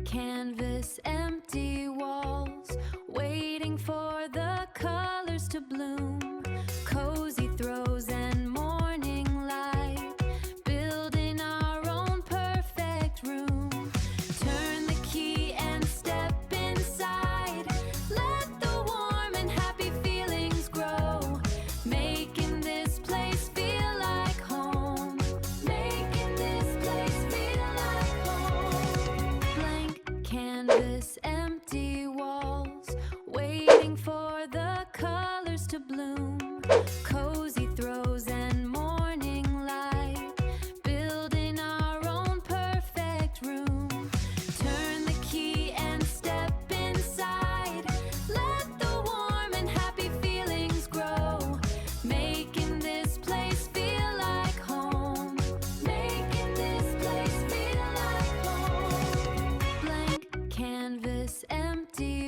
canvas, empty walls, waiting for the colors to bloom. Cozy throws and morning light, building our own perfect room. Turn the key and step inside, let the warm and happy feelings grow, making this place feel like home, making this place feel like home. Blank canvas, empty walls, waiting for the colors to bloom. Cozy throws and morning light, building our own perfect room. Turn the key and step inside, let the warm and happy feelings grow, making this place feel like home, making this place feel like home. Blank canvas, empty